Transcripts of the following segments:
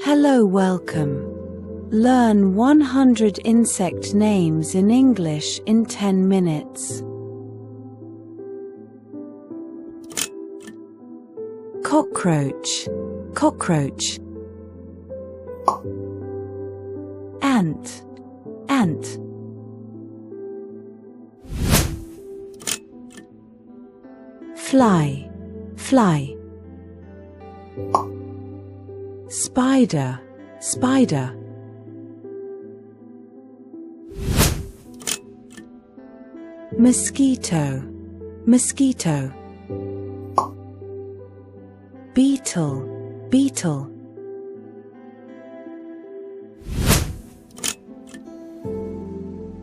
Hello, welcome. Learn 100 insect names in English in 10 minutes. Cockroach, cockroach. Ant, ant. Fly, fly. Spider, spider. Mosquito, mosquito. Beetle, beetle.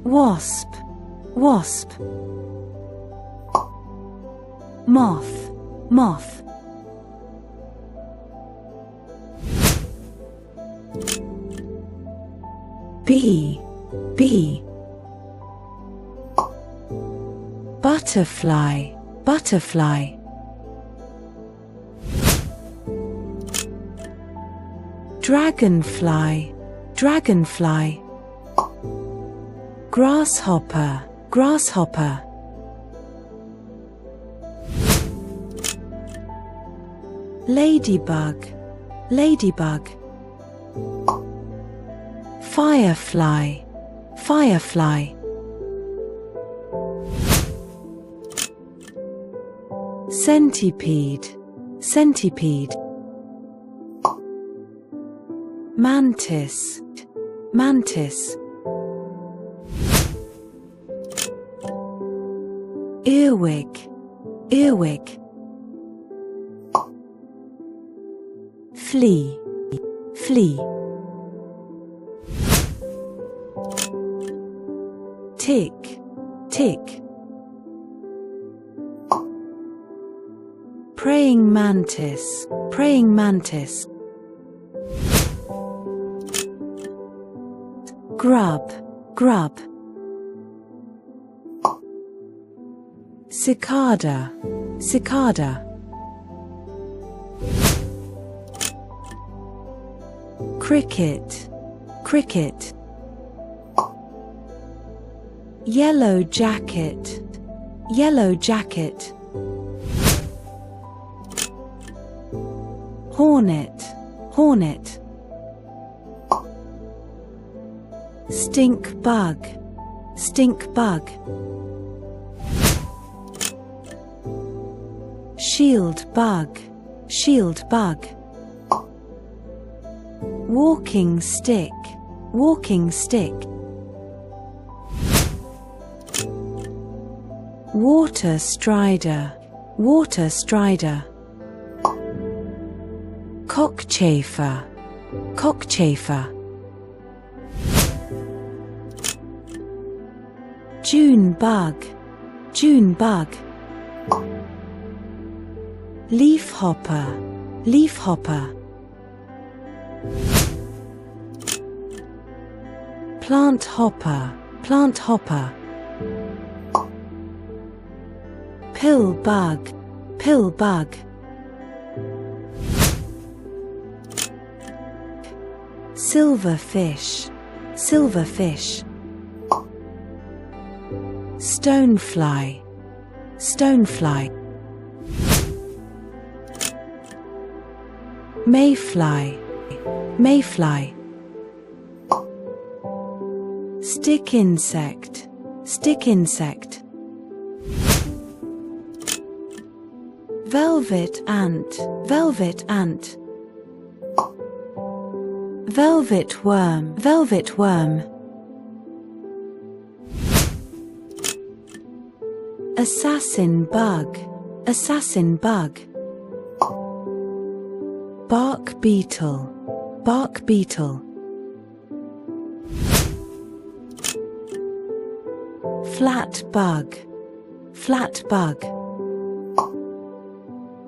Wasp, wasp. Moth, moth. Bee, bee. Butterfly, butterfly. Dragonfly, dragonfly. Grasshopper, grasshopper. Ladybug, ladybug. Firefly, firefly. Centipede, centipede. Mantis, mantis. Earwig, earwig. Flea, flea. Tick, tick. Praying mantis, praying mantis. Grub, grub. Cicada, cicada. Cricket, cricket. Yellow jacket, yellow jacket. Hornet, hornet. Stink bug, stink bug. Shield bug, shield bug. Walking stick, walking stick. Water strider, water strider. Cockchafer, cockchafer. June bug, June bug. Leaf hopper, leaf hopper. Plant hopper, plant hopper. Pill bug, pill bug. Silverfish, silverfish. Stonefly, stonefly. Mayfly, mayfly. Stick insect, stick insect. Velvet ant, velvet ant. Velvet worm, velvet worm. Assassin bug, assassin bug. Bark beetle, bark beetle. Flat bug, flat bug.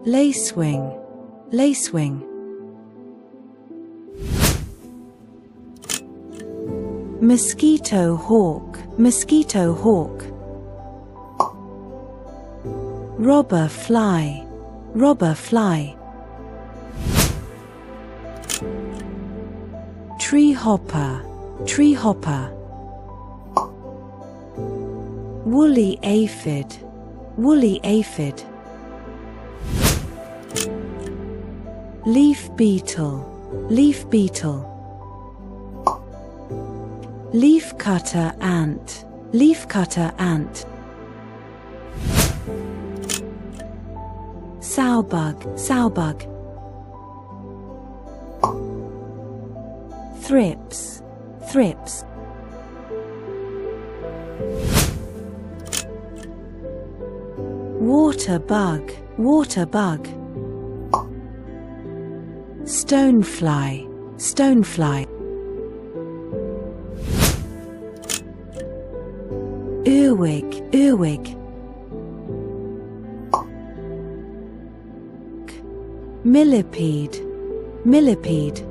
Lacewing, lacewing. Mosquito hawk, mosquito hawk. Robber fly, robber fly. tree hopper, tree hopper. Woolly aphid, woolly aphid. Leaf beetle, leaf beetle. Leafcutter ant, leafcutter ant. Sowbug, sowbug. Thrips, thrips. Waterbug, waterbug. Stonefly, stonefly. Earwig, earwig. Millipede, millipede.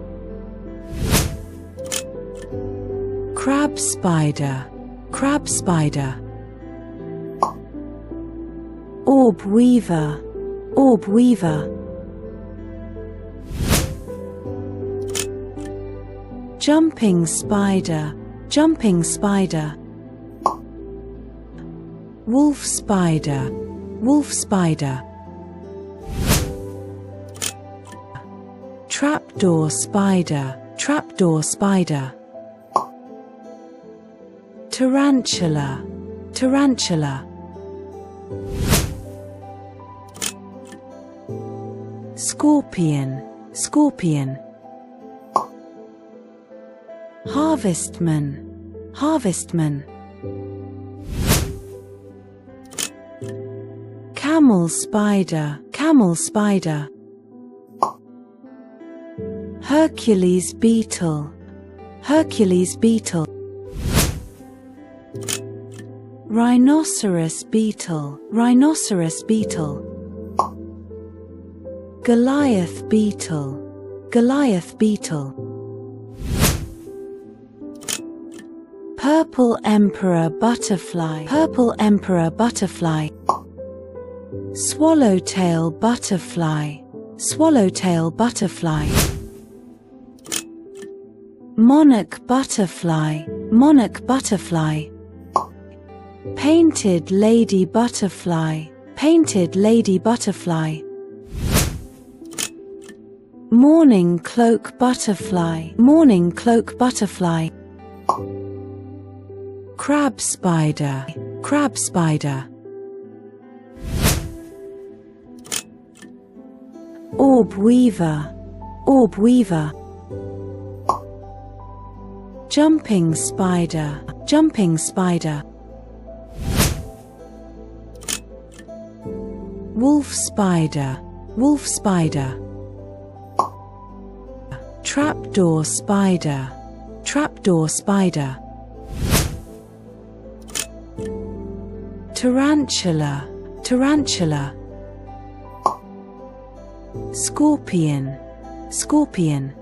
Crab spider, crab spider. Orb weaver, orb weaver. Jumping spider, jumping spider. Wolf spider, wolf spider. Trapdoor spider, trapdoor spider. Tarantula, tarantula. Scorpion, scorpion. Harvestman, harvestman. Camel spider, camel spider. Hercules beetle, Hercules beetle. Rhinoceros beetle, rhinoceros beetle. Goliath beetle, Goliath beetle. Purple emperor butterfly, purple emperor butterfly. Swallowtail butterfly, swallowtail butterfly. Monarch butterfly, monarch butterfly. Painted lady butterfly, painted lady butterfly. Morning cloak butterfly, morning cloak butterfly. Crab spider, crab spider. Orb weaver, orb weaver. Jumping spider, jumping spider. Wolf spider, wolf spider. Trapdoor spider, trapdoor spider. Tarantula, tarantula. Scorpion, scorpion.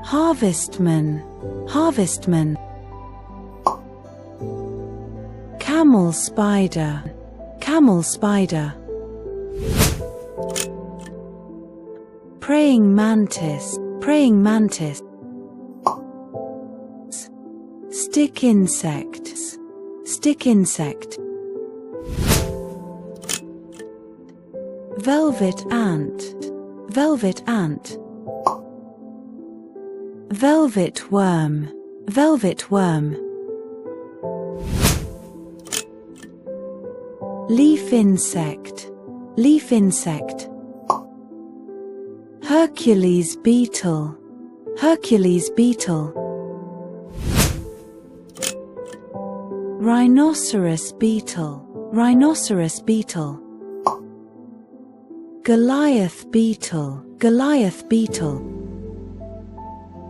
Harvestman, harvestman. Camel spider, camel spider. Praying mantis, praying mantis. Stick insects, stick insect. Velvet ant, velvet ant. Velvet worm, velvet worm. Leaf insect, leaf insect. Hercules beetle, Hercules beetle. Rhinoceros beetle, rhinoceros beetle. Goliath beetle, Goliath beetle.